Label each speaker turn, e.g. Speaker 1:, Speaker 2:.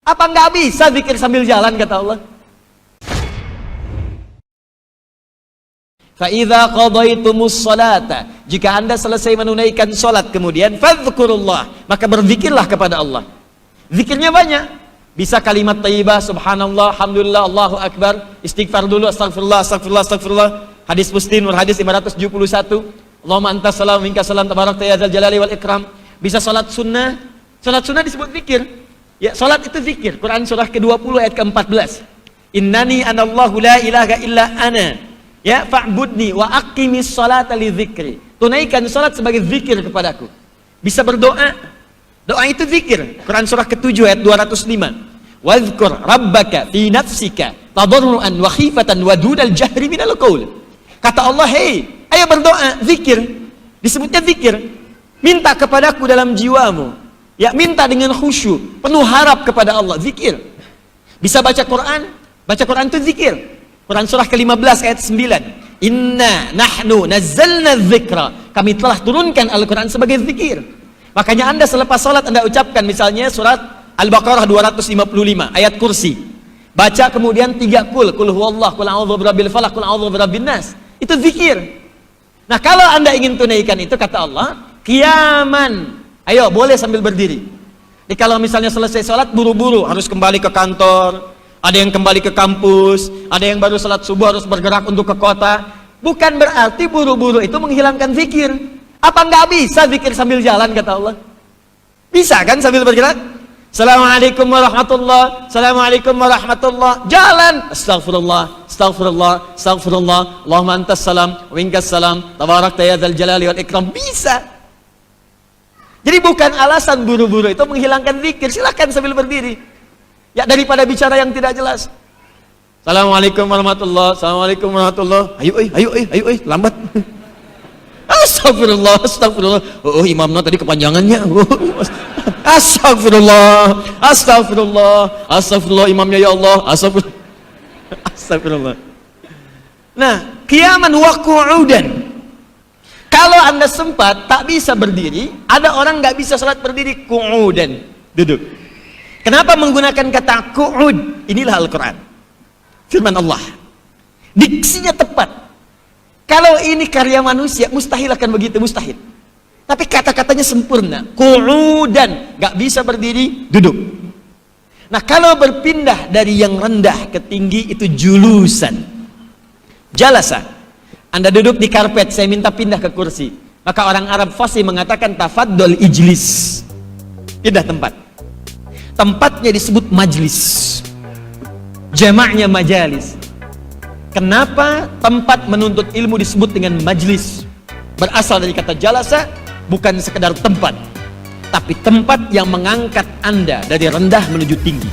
Speaker 1: Apa nggak bisa zikir sambil jalan, kata Allah? Fa'idha qadaitumus salata, jika anda selesai menunaikan sholat, kemudian fadhkurullah, maka berzikirlah kepada Allah. Zikirnya banyak. Bisa kalimat thayyibah, subhanallah, alhamdulillah, Allahu akbar, istighfar dulu, astagfirullah, astagfirullah, astagfirullah. Hadis Muslim, hadis 571. Allahumma antas salam, minkas salam, tabarakta ya dzal jalali wal ikram. Bisa salat sunnah. Salat sunnah disebut zikir. Ya, salat itu zikir. Quran surah ke-20 ayat ke-14. Innani anallahu la ilaha illa ana. Ya, fa'budni wa aqimis salata li dzikri. Tunaikan salat sebagai zikir kepadaku. Bisa berdoa. Doa itu zikir. Quran surah ke-7 ayat 205. Wadhkur rabbaka fi nafsika tadarruan wa khifatan wa dunal jahri minal qaul. Kata Allah, "Hei, ayo berdoa, zikir." Disebutnya zikir. Minta kepadaku dalam jiwamu. Ya, minta dengan khusyuk, penuh harap kepada Allah, zikir. Bisa baca Quran. Baca Quran itu zikir. Quran surah ke-15 ayat 9. Inna nahnu nazzalna dzikra. Kami telah turunkan Al-Quran sebagai zikir. Makanya anda selepas salat anda ucapkan misalnya surat Al-Baqarah 255 ayat kursi. Baca kemudian 3 kul huwallah, kul a'udzu birabbil falaq, kul a'udzu birabbin nas. Itu zikir. Nah, kalau anda ingin tunaikan itu, kata Allah, qiyaman. Ayo, boleh sambil berdiri. Jadi kalau misalnya selesai salat buru-buru harus kembali ke kantor, ada yang kembali ke kampus, ada yang baru salat subuh harus bergerak untuk ke kota. Bukan berarti buru-buru itu menghilangkan zikir. Apa nggak bisa zikir sambil jalan, kata Allah? Bisa kan sambil bergerak? Assalamualaikum warahmatullah, assalamualaikum warahmatullah. Jalan, astagfirullah, astagfirullah, astagfirullah. Allahumma antas salam, wa minkas salam, tabarakta ya dzal jalali wal ikram. Bisa. Jadi bukan alasan buru-buru itu menghilangkan zikir. Silakan sambil berdiri. Ya, daripada bicara yang tidak jelas. Assalamualaikum warahmatullah, assalamualaikum warahmatullah. Ayo, lambat. Astagfirullah, astagfirullah. Oh, imamnya tadi kepanjangannya. Astagfirullah, astagfirullah, astagfirullah imamnya ya Allah. Astagfirullah. Astagfirullah. Nah, qiyaman wa qu'udan. Kalau anda sempat tak bisa berdiri, ada orang nggak bisa salat berdiri, qu'udan, duduk. Kenapa menggunakan kata qu'ud? Inilah Al-Quran, firman Allah, diksinya tepat. Kalau ini karya manusia, mustahil akan begitu, mustahil. Tapi kata-katanya sempurna, qu'udan, gak bisa berdiri, duduk. Nah, kalau berpindah dari yang rendah ke tinggi itu julusan. Jalasa, anda duduk di karpet, saya minta pindah ke kursi. Maka orang Arab fasih mengatakan tafaddol ijlis, pindah tempat. Tempatnya disebut majlis, jamaknya majalis. Kenapa tempat menuntut ilmu disebut dengan majlis? Berasal dari kata jalasa, bukan sekedar tempat, tapi tempat yang mengangkat anda dari rendah menuju tinggi.